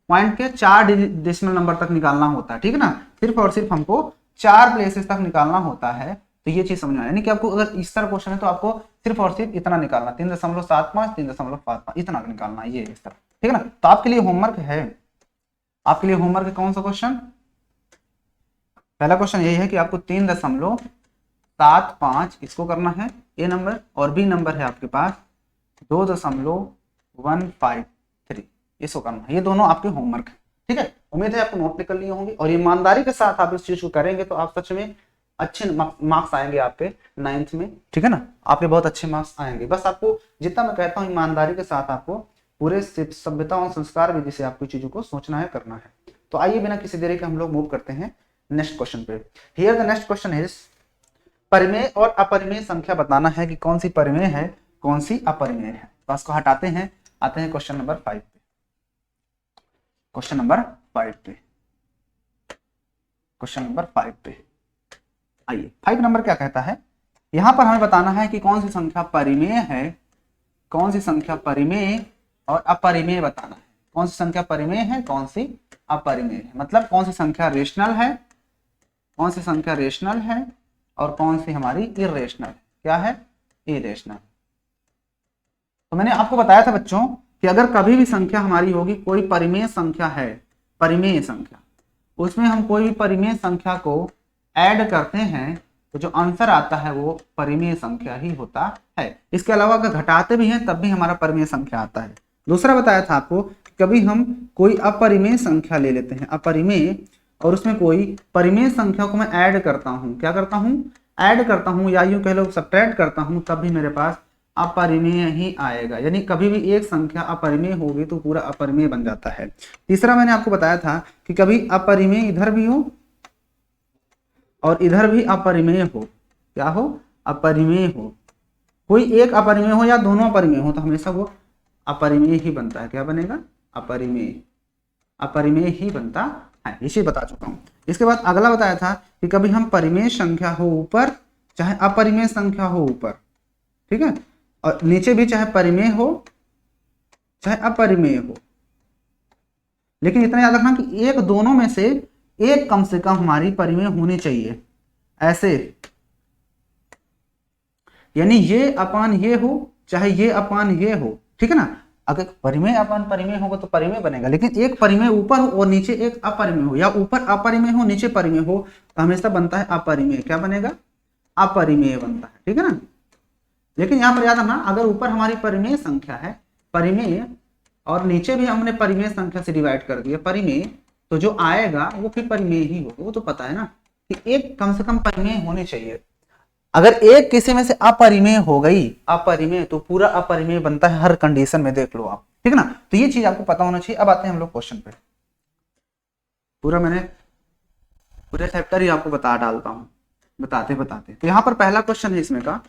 पॉइंट के 4 डेसिमल नंबर तक निकालना होता है, ठीक है ना। सिर्फ और सिर्फ हमको 4 प्लेसेस तक निकालना होता है। तो ये चीज समझना है, यानी कि आपको अगर इस तरह क्वेश्चन है तो आपको सिर्फ और सिर्फ इतना निकालना, 3.75 3.55 इतना निकालना है, ये इस तरह, ठीक है ना। तो आपके लिए होमवर्क है, आपके लिए होमवर्क है कौन सा क्वेश्चन। पहला क्वेश्चन यही है कि आपको 3.75 इसको करना है ए नंबर, और बी नंबर है आपके पास 2.153 इसको करना है। ये दोनों आपके होमवर्क है, ठीक है। उम्मीद है आपको नोट निकल लिए होंगे और ईमानदारी के साथ आप इस चीज को करेंगे तो आप सच में अच्छे मार्क्स आएंगे आपके 9th में, ठीक है ना। आपके बहुत अच्छे मार्क्स आएंगे। बस आपको जितना मैं कहता हूँ ईमानदारी के साथ आपको पूरे सभ्यता और संस्कार विधि से आपको चीजों को सोचना है, करना है। तो आइए बिना किसी देरी के हम लोग मूव करते हैं नेक्स्ट क्वेश्चन पे। Here the next question is, परिमेय और अपरिमेय संख्या बताना है कि कौन सी परिमेय है कौन सी अपरिमेय है। तो इसको हटाते हैं, आते हैं क्वेश्चन नंबर 5 पे। क्वेश्चन नंबर 5 पे, क्वेश्चन नंबर 5 पे आइए। 5 नंबर क्या कहता है, यहां पर हमें बताना है कि कौन सी संख्या परिमेय है, कौन सी संख्या परिमेय और अपरिमेय बताना है। कौन सी संख्या परिमेय है कौन सी अपरिमेय है, मतलब कौन सी संख्या रेशनल है, कौन सी संख्या रेशनल है और कौन सी हमारी इरेशनल है। क्या है, इरेशनल। तो मैंने आपको बताया था बच्चों कि अगर कभी भी संख्या हमारी होगी, कोई परिमेय संख्या है, परिमेय संख्या, उसमें हम कोई भी परिमेय संख्या को ऐड करते हैं तो जो आंसर आता है वो परिमेय संख्या ही होता है। इसके अलावा अगर घटाते भी हैं तब भी हमारा परिमेय संख्या आता है। दूसरा बताया था आपको, कभी हम कोई अपरिमेय संख्या ले लेते हैं, अपरिमेय, और उसमें कोई परिमेय संख्या को मैं ऐड करता हूं, क्या करता हूं, ऐड करता हूं, या यूं कह लो सब्ट्रैक्ट करता हूं, तब भी मेरे पास अपरिमेय ही आएगा। यानी कभी भी एक संख्या अपरिमेय होगी तो पूरा अपरिमेय बन जाता है। तीसरा मैंने आपको बताया था कि कभी अपरिमेय इधर भी हो और इधर भी अपरिमेय हो, क्या हो, अपरिमेय हो, कोई एक अपरिमेय हो या दोनों अपरिमेय हो तो हमेशा वो अपरिमेय ही बनता है। क्या बनेगा, अपरिमेय, अपरिमेय ही बनता है। ये चीज बता चुका हूं। इसके बाद अगला बताया था कि कभी हम परिमेय संख्या हो ऊपर चाहे अपरिमेय संख्या हो ऊपर, ठीक है, और नीचे भी चाहे परिमेय हो चाहे अपरिमेय हो, लेकिन इतना याद रखना कि एक दोनों में से एक कम से कम हमारी परिमेय होनी चाहिए। ऐसे, यानी ये अपान ये हो चाहे ये अपान ये हो, ठीक है ना। अगर परिमेय अपान परिमेय होगा तो परिमेय बनेगा, लेकिन एक परिमेय ऊपर हो और नीचे एक अपरिमेय हो, या ऊपर अपरिमेय हो नीचे परिमेय हो, तो हमेशा बनता है अपरिमेय। क्या बनेगा, अपरिमेय बनता है, ठीक है ना। लेकिन यहाँ पर याद रखना, अगर ऊपर हमारी परिमेय संख्या है, परिमेय, और नीचे भी हमने परिमेय संख्या से डिवाइड कर दिया परिमेय, तो जो आएगा वो फिर परिमेय ही होगा। वो तो पता है ना कि एक कम से कम परिमेय होनी चाहिए। अगर एक किसी में से अपरिमेय हो गई, अपरिमेय, तो पूरा अपरिमेय बनता है हर कंडीशन में, देख लो आप, ठीक है ना। तो ये चीज आपको पता होना चाहिए। अब आते हैं हम लोग क्वेश्चन पे। पूरा मैंने पूरे चैप्टर ही आपको बता डालता हूं बताते बताते। तो यहां पर पहला क्वेश्चन है, इसमें का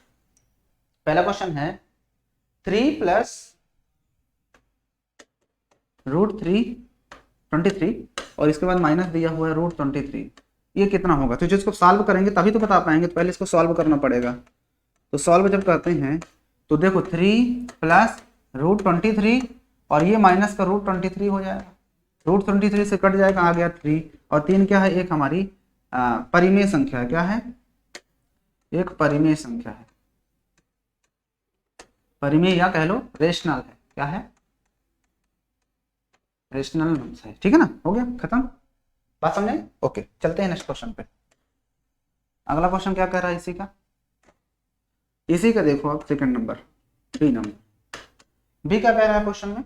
पहला क्वेश्चन है 3 + √3 और इसके बाद माइनस दिया हुआ है √23, ये कितना होगा। तो जिसको सॉल्व करेंगे तभी तो बता पाएंगे, तो पहले इसको सॉल्व करना पड़ेगा। तो सॉल्व जब करते हैं तो देखो 3 + √23 और ये माइनस का √23 हो जाएगा, √23 से कट जाएगा, आ गया 3, और 3 क्या है, एक हमारी परिमेय संख्या है। क्या है, एक परिमेय संख्या है, परिमेय या कह लो रेशनल है। क्या है, रेशनल नंबर है, ठीक है ना। हो गया, खत्म, बात समझे। ओके, चलते हैं नेक्स्ट क्वेश्चन पे। अगला क्वेश्चन क्या कह रहा है इसी का, इसी का देखो आप सेकंड नंबर, बी नंबर। बी क्या कह रहा है क्वेश्चन में,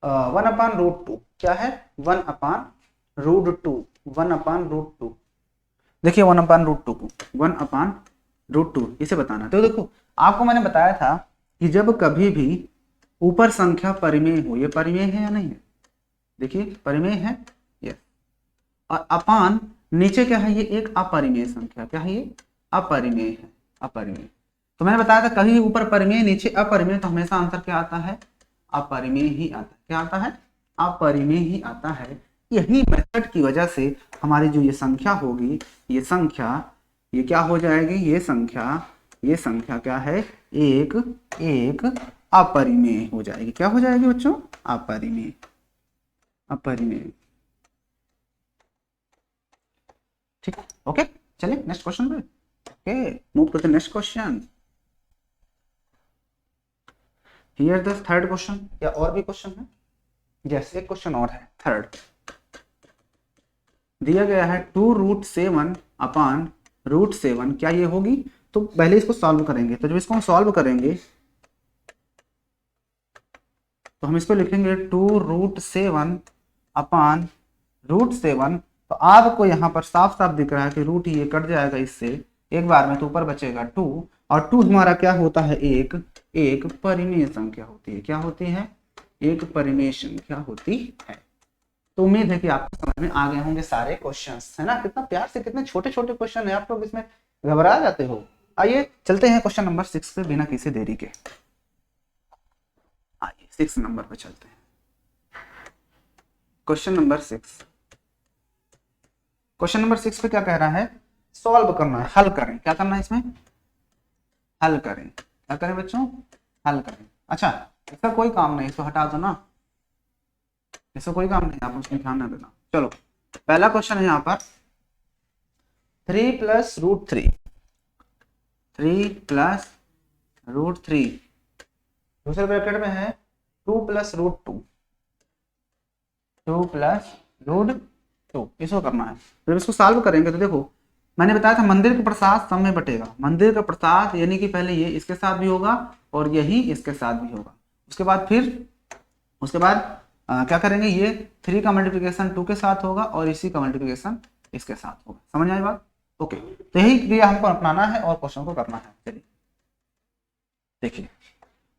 1/√2, क्या है, 1/√2, 1/√2। देखिए 1/√2 को 1/√2 इसे बताना। तो देखो आपको मैंने बताया था कि जब कभी भी ऊपर संख्या परिमेय हो, ये परिमेय है या नहीं है, देखिए परिमेय है, यस, और अपान नीचे क्या है, ये एक अपरिमेय संख्या, क्या है, ये अपरिमेय है, अपरिमेय। तो मैंने बताया था कहीं ऊपर परिमेय नीचे अपरिमेय, तो हमेशा आंसर क्या आता है? अपरिमेय ही आता है। क्या आता है? अपरिमेय ही आता है। यही मेथड की वजह से हमारी जो ये संख्या होगी, ये संख्या ये क्या हो जाएगी? ये संख्या क्या है? एक अपरिमेय हो जाएगी। क्या हो जाएगी बच्चों? अपरिमेय। ठीक, ओके। चलिए नेक्स्ट क्वेश्चन पे। Okay, move to the next question. Here the third question. या और भी क्वेश्चन है? यस, एक क्वेश्चन और है, थर्ड। दिया गया है 2√7 अपान √7, क्या ये होगी? तो पहले इसको सॉल्व करेंगे। तो जब इसको हम सॉल्व करेंगे तो हम इसको लिखेंगे 2√7 अपान √7। तो आपको यहाँ पर साफ साफ दिख रहा है कि रूट ये कट जाएगा इससे एक बार में, तो ऊपर बचेगा 2। और 2 हमारा क्या होता है? एक परिमेय संख्या होती है। क्या होती है? एक परिमेय संख्या होती है। तो उम्मीद है कि आपको समझ में आ गए होंगे सारे क्वेश्चंस, है ना? कितना प्यार से, कितने छोटे छोटे क्वेश्चन है, आप लोग इसमें घबरा जाते हो। आइए चलते हैं क्वेश्चन नंबर 6 पे बिना किसी देरी के। आइए 6 नंबर पे चलते हैं। Question number 6। क्वेश्चन नंबर 6 पे क्या कह रहा है? सॉल्व करना है, हल करें। क्या करना है इसमें? हल करें। क्या करें बच्चों? हल करें। अच्छा, इसका कोई काम नहीं, इसको हटा दो ना, इसका कोई काम नहीं, आप उसमें ध्यान न देना। चलो, पहला क्वेश्चन है यहाँ पर 3 + √3, 3 + √3, दूसरे ब्रैकेट में है 2 + √2, 2 + √2, इसको करना है। जब इसको सॉल्व करेंगे तो देखो, मैंने बताया था मंदिर का प्रसाद सब में बटेगा। मंदिर का प्रसाद यानी कि पहले ये इसके साथ भी होगा और यही इसके साथ भी होगा। उसके बाद क्या करेंगे? ये 3 का मल्टीप्लिकेशन 2 के साथ होगा और इसी का मल्टीप्लिकेशन इसके साथ होगा। समझ आई बात? ओके, तो यही क्रिया हमको अपनाना है और क्वेश्चन को करना है। चलिए देखिए,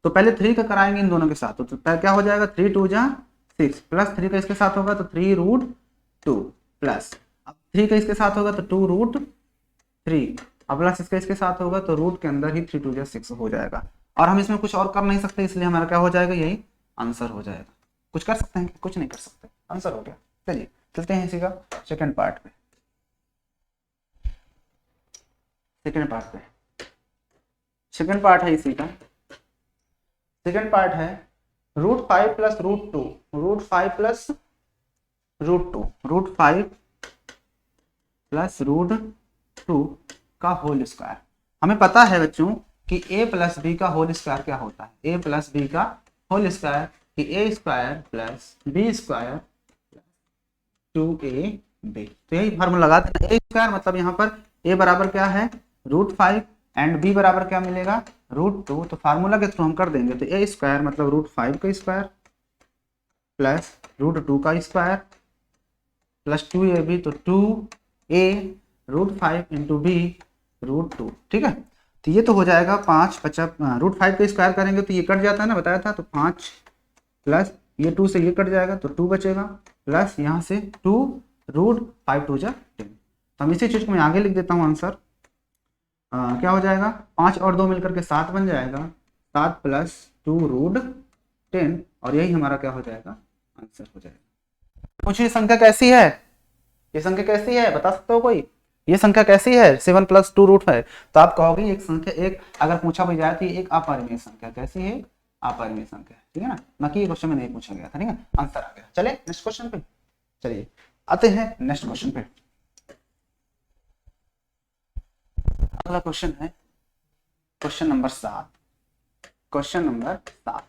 तो पहले 3 का कराएंगे इन दोनों के साथ। तो क्या हो जाएगा? 3 × 2 = 6 प्लस 3 का इसके साथ होगा तो 3√2 प्लस, अब 3 का इसके साथ होगा तो 2√3, अब प्लस इसके साथ होगा तो रूट के अंदर ही 3 × 2 = 6 हो जाएगा। और हम इसमें कुछ और कर नहीं सकते, इसलिए हमारा क्या हो जाएगा? यही आंसर हो जाएगा। कुछ कर सकते हैं? कुछ नहीं कर सकते, आंसर हो गया। चलिए चलते हैं इसी का सेकंड पार्ट पे। सेकंड पार्ट है इसी का। सेकंड पार्ट है √5 + √2, √5 + √2, √5 + √2 का होल स्क्वायर। हमें पता है बच्चों कि a + b का होल स्क्वायर क्या होता है? a + b का होल स्क्वायर कि a² + b² 2ab। तो यही फार्मूला लगा देना। a² मतलब यहाँ पर a बराबर क्या है? √5 एंड b बराबर क्या मिलेगा? √2। तो फार्मूला के थ्रू हम कर देंगे। तो a² मतलब √5 का स्क्वायर प्लस √2 का स्क्वायर प्लस 2ab, तो 2a √5 × b √2। ठीक है, तो ये तो हो जाएगा 5 × 50, √5 का स्क्वायर करेंगे तो ये कट जाता है ना, बताया था। तो 5 प्लस ये 2 से ये कट जाएगा तो 2 बचेगा, प्लस यहाँ से 2 √5 2 = 10। तो हम इसी चीज को मैं आगे लिख देता हूँ आंसर। क्या हो जाएगा? 5 और 2 मिलकर के 7 बन जाएगा, 7 + 2 √10, और यही हमारा क्या हो जाएगा? आंसर हो जाएगा। पूछिए ये संख्या कैसी है? ये संख्या कैसी है, बता सकते हो कोई? ये संख्या कैसी है? 7 + 2 √5। तो आप कहोगे एक संख्या, एक अगर पूछा भी जाए तो एक अपरिमेय संख्या। कैसी है? अपरिमेय संख्या। ठीक है ना, बाकी ये क्वेश्चन में नहीं पूछा गया था। ठीक है, आंसर आ गया। चले नेक्स्ट क्वेश्चन पे। चलिए आते हैं नेक्स्ट क्वेश्चन पे। अगला क्वेश्चन है क्वेश्चन नंबर 7। क्वेश्चन नंबर 7,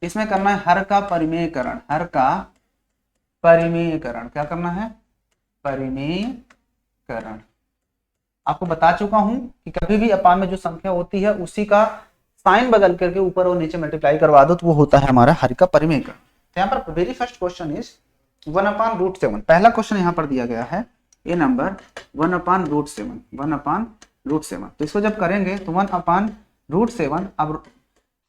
इसमें करना है हर का परिमेयकरण। हर का परिमेयकरण। क्या करना है? परिमेयकरण। आपको बता चुका हूं कि कभी भी अपान में जो संख्या होती है उसी का साइन बदल करके ऊपर और नीचे मल्टीप्लाई करवा दो तो वो होता है हमारा हर का परिमेयकरण। तो यहाँ पर वेरी फर्स्ट क्वेश्चन इज 1/√7। पहला क्वेश्चन यहाँ पर दिया गया है ए नंबर 1/√7, 1/√7। तो इसको जब करेंगे तो 1/√7। अब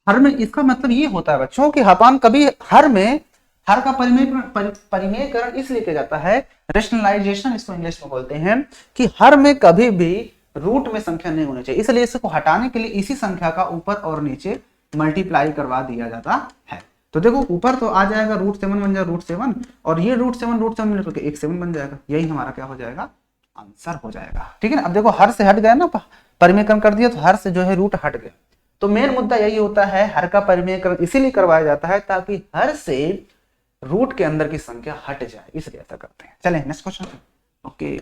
हर में इसका मतलब ये होता है बच्चों कि अपान कभी हर में, हर का परिमेयकरण इसलिए किया जाता है, रेशनलाइजेशन इसको इंग्लिश में बोलते हैं, कि हर में कभी भी रूट में संख्या नहीं होनी चाहिए, इसलिए इसको हटाने के लिए इसी संख्या का ऊपर और नीचे मल्टीप्लाई करवा दिया जाता है। तो देखो ऊपर तो आ जाएगा √7 बन जाएगा √7, और ये √7 मिलकर के 1 7 बन जाएगा, यही हमारा क्या हो जाएगा, आंसर हो जाएगा। ठीक है ना। अब देखो हर से हट गया ना, परिमेयकरण कर दिया तो हर से जो है रूट हट गया। तो मेन मुद्दा यही होता है, हर का परिमेयकरण इसीलिए करवाया जाता है ताकि हर से रूट के अंदर की संख्या हट जाए, इसलिए ऐसा करते हैं। चलें नेक्स्ट क्वेश्चन। ओके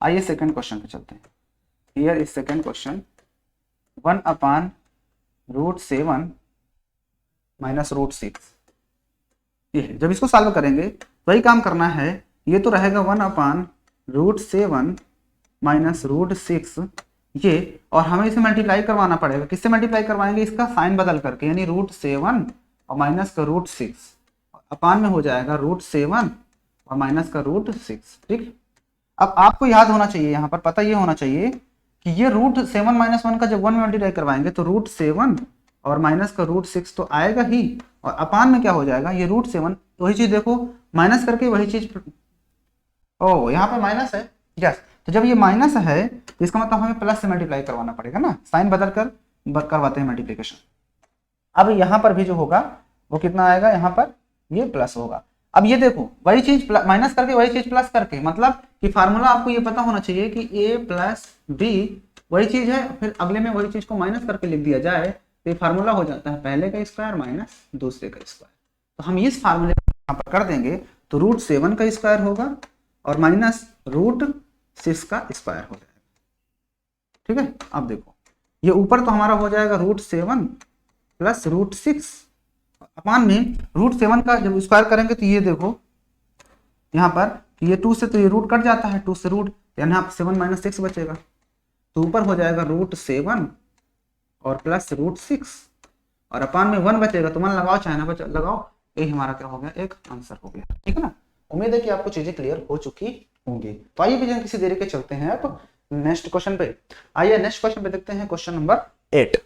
आइए सेकंड क्वेश्चन पे चलते हैं। Here is second question, 1/√7 minus √6। ये जब इसको सॉल्व करेंगे वही काम करना है, ये तो रहेगा 1/√7 माइनस √6 ये, और हमें इसे मल्टीप्लाई करवाना पड़ेगा। किससे मल्टीप्लाई करवाएंगे, इसका साइन बदल करके, यानी √7 और माइनस का √6 अपान में हो जाएगा √7 और माइनस का √6। ठीक। अब आपको याद होना चाहिए, यहाँ पर पता ये होना चाहिए कि ये √7 माइनस 1 का जब 1 में मल्टीप्लाई करवाएंगे तो √7 और माइनस का √6 तो आएगा ही, और अपान में क्या हो जाएगा, ये √7 वही चीज देखो माइनस करके वही चीज, ओ यहाँ पे माइनस है, यस। तो जब ये माइनस है तो इसका मतलब हमें प्लस से मल्टीप्लाई करवाना पड़ेगा ना, साइन बदल कर करवाते हैं मल्टीप्लिकेशन। अब यहाँ पर भी जो होगा वो कितना आएगा, यहाँ पर ये प्लस होगा। अब ये देखो वही चीज माइनस करके वही चीज प्लस करके, मतलब कि फार्मूला आपको ये पता होना चाहिए कि a प्लस बी वही चीज है, फिर अगले में वही चीज को माइनस करके लिख दिया जाए तो ये फार्मूला हो जाता है पहले का स्क्वायर माइनस दूसरे का स्क्वायर। तो हम इस फार्मूले यहाँ पर कर देंगे तो √7 का स्क्वायर होगा और माइनस √6 का स्क्वायर हो जाएगा। ठीक है। अब देखो ये ऊपर तो हमारा हो जाएगा √7 प्लस √6 अपान में √7 का जब स्क्वायर करेंगे तो ये देखो यहाँ पर ये 2 से तो ये रूट कट जाता है, 2 से रूट, यानी यहाँ 7 माइनस 6 बचेगा, तो ऊपर हो जाएगा √7 और प्लस √6 और अपान में 1 बचेगा, तो 1 लगाओ चाहे ना लगाओ, यही हमारा क्या हो गया, एक आंसर हो गया। ठीक है ना। उम्मीद है कि आपको चीजें क्लियर हो चुकी होंगी। तो आइए बिना किसी देरी के चलते हैं अब नेक्स्ट क्वेश्चन पे। आइए नेक्स्ट क्वेश्चन पे देखते हैं, क्वेश्चन नंबर 8।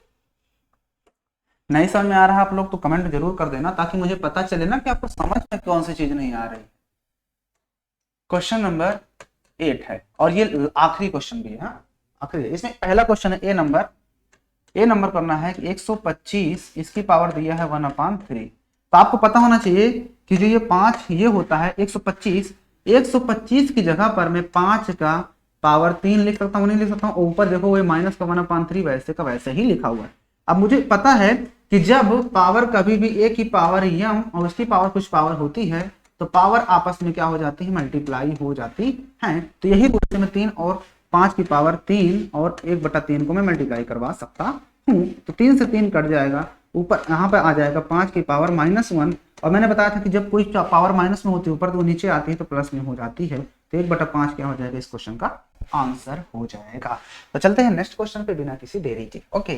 नहीं समझ में आ रहा आप लोग तो कमेंट जरूर कर देना ताकि मुझे पता चले ना कि आपको समझ में कौन सी चीज नहीं आ रही। क्वेश्चन नंबर 8 है और ये आखिरी क्वेश्चन भी है, हाँ आखिरी है। इसमें पहला क्वेश्चन है ए नंबर करना है कि 125 इसकी पावर दिया है 1/3। तो आपको पता होना चाहिए कि जो ये 5 ये होता है 125 की जगह पर मैं 5 का पावर 3 लिख सकता हूँ, नहीं लिख सकता हूँ, ऊपर देखो वो माइनस का 1/3 वैसे का वैसे ही लिखा हुआ है। अब मुझे पता है कि जब पावर कभी भी a की पावर m और उसकी पावर कुछ पावर होती है तो पावर आपस में क्या हो जाती है, मल्टीप्लाई हो जाती है। तो यही रूप से मैं 3 और 5 की पावर 3 और 1/3 को मैं मल्टीप्लाई करवा सकता हूँ। तो 3 से 3 कट जाएगा, ऊपर यहाँ पर आ जाएगा 5 की पावर -1, और मैंने बताया था कि जब कोई पावर माइनस में होती है ऊपर तो वो नीचे आती है तो प्लस में हो जाती है, तो 1/5 क्या हो जाएगा, इस क्वेश्चन का आंसर हो जाएगा। तो चलते हैं नेक्स्ट क्वेश्चन पे बिना किसी देरी के। ओके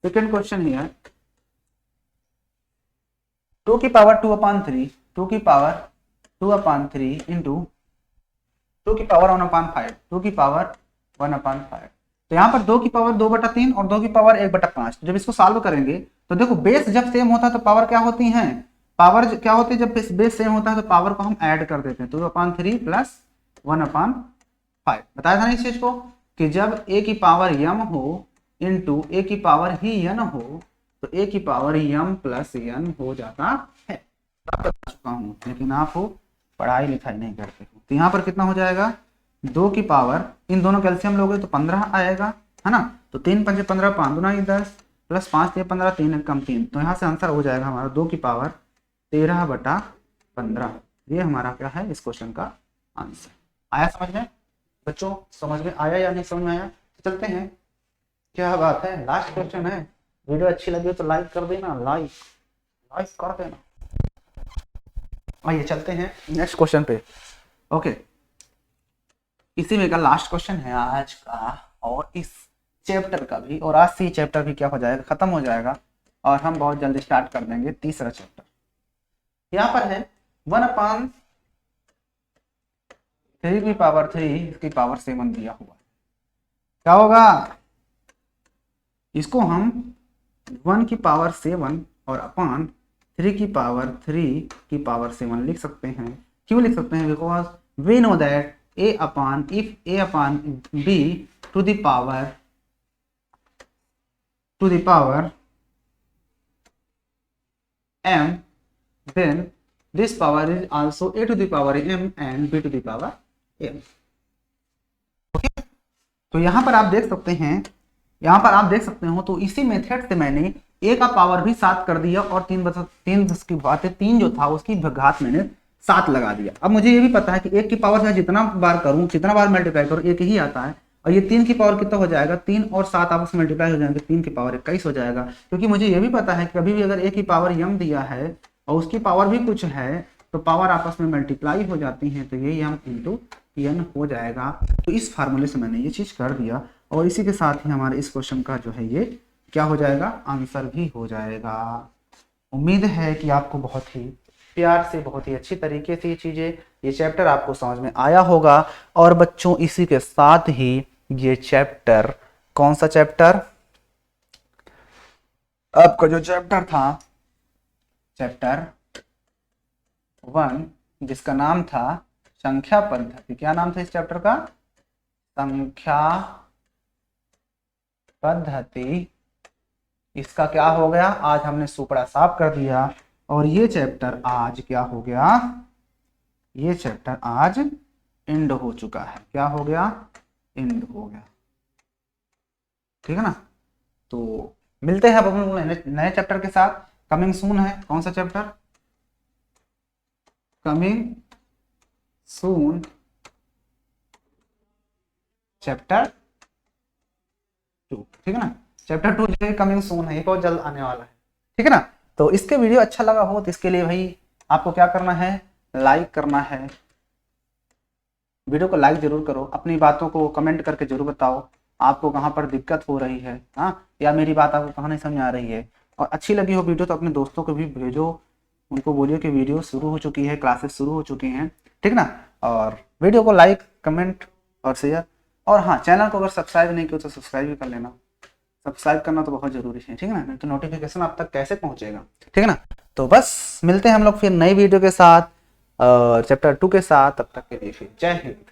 सेकेंड क्वेश्चन हियर, 2 की पावर 2/3 2 की पावर 2/3 इंटू 2 की पावर 1/5 2 की पावर 1/5। तो यहाँ पर 2 की पावर 2/3 और 2 की पावर 1/5। जब इसको सॉल्व करेंगे तो देखो बेस जब सेम होता है तो पावर क्या होती है, पावर क्या होती है, जब बेस सेम होता है तो पावर को हम ऐड कर देते हैं, 2/3 प्लस 1/5। बताया था ना इस चीज को कि जब a की पावर m हो इंटू a की पावर ही n हो तो a की पावर m प्लस n हो जाता है। बता चुका हूँ लेकिन आप पढ़ाई लिखाई नहीं करते हो। तो यहाँ पर कितना हो जाएगा, 2 की पावर, इन दोनों कैल्शियम लोगे तो 15 आएगा, है ना। तो 3 5 15 5 दूना 10 प्लस 5 3 15 3 कम 3, तो यहाँ से आंसर हो जाएगा हमारा 2 की पावर 13/15। ये हमारा क्या है, इस क्वेश्चन का आंसर। आया समझ में बच्चों, समझ में आया या नहीं समझ में आया? तो चलते हैं, क्या बात है, लास्ट क्वेश्चन है। वीडियो अच्छी लगी तो लाइक कर देना, लाइक कर देना। आइए चलते हैं नेक्स्ट क्वेश्चन पे। ओके इसी में का लास्ट क्वेश्चन है आज का और इस चैप्टर का भी, और आज से चैप्टर भी क्या हो जाएगा, खत्म हो जाएगा और हम बहुत जल्दी स्टार्ट कर देंगे तीसरा चैप्टर। यहाँ पर है 1/3 की पावर 3 इसकी पावर 7 दिया हुआ है। क्या होगा, इसको हम 1 की पावर 7 और अपान 3 की पावर 3 की पावर 7 लिख सकते हैं। क्यों लिख सकते हैं? Because we know that a upon if a upon b to the power m, then this power is also a to the power m and b to the power m। तो यहाँ पर आप देख सकते हो तो इसी मेथड से मैंने a का पावर भी 7 कर दिया और 3 की बात है 3 जो था उसकी घात मैंने 7 लगा दिया। अब मुझे ये भी पता है कि 1 की पावर से जितना बार करूं, जितना बार मल्टीप्लाई करूं, 1 ही आता है। और ये 3 की पावर कितना हो जाएगा? 3 और 7 आपस में मल्टीप्लाई हो जाएंगे, 3 की पावर 21 हो जाएगा। क्योंकि मुझे ये भी पता है कि कभी भी अगर a की पावर m दिया है और उसकी पावर भी कुछ है तो पावर आपस में मल्टीप्लाई हो जाती है, तो ये m इंटू n हो जाएगा। तो इस फार्मूले से मैंने ये चीज कर दिया और इसी के साथ ही हमारे इस क्वेश्चन का जो है ये क्या हो जाएगा? आंसर भी हो जाएगा। उम्मीद है कि आपको बहुत ही प्यार से, बहुत ही अच्छी तरीके से ये चैप्टर आपको समझ में आया होगा। और बच्चों इसी के साथ ही ये चैप्टर, कौन सा चैप्टर? आपका जो चैप्टर था चैप्टर 1 जिसका नाम था संख्या पद्धति। क्या नाम था इस चैप्टर का? संख्या पद्धति। इसका क्या हो गया? आज हमने सुपड़ा साफ कर दिया और ये चैप्टर आज क्या हो गया? ये चैप्टर आज एंड हो चुका है। क्या हो गया? एंड हो गया। ठीक है ना? तो मिलते हैं अब अपने नए चैप्टर के साथ। कमिंग सून है। कौन सा चैप्टर? Coming soon chapter 2। ठीक है ना? चैप्टर 2 जो है कमिंग सून है, ये बहुत जल्द आने वाला है। ठीक है ना? तो इसके वीडियो अच्छा लगा हो तो इसके लिए भाई आपको क्या करना है? लाइक करना है। वीडियो को लाइक जरूर करो, अपनी बातों को कमेंट करके जरूर बताओ आपको कहाँ पर दिक्कत हो रही है, हाँ, या मेरी बात आपको कहाँ नहीं समझ आ रही है। और अच्छी लगी हो वीडियो तो अपने दोस्तों को भी भेजो, उनको बोलिए कि वीडियो शुरू हो चुकी है, क्लासेस शुरू हो चुकी हैं। ठीक ना? और वीडियो को लाइक, कमेंट और शेयर। और हाँ, चैनल को अगर सब्सक्राइब नहीं किया तो सब्सक्राइब भी कर लेना। सब्सक्राइब करना तो बहुत जरूरी है। ठीक है ना? नहीं तो नोटिफिकेशन आप तक कैसे पहुंचेगा। ठीक है ना? तो बस मिलते हैं हम लोग फिर नई वीडियो के साथ, चैप्टर 2 के साथ। तब तक के लिए फिर जय हिंद।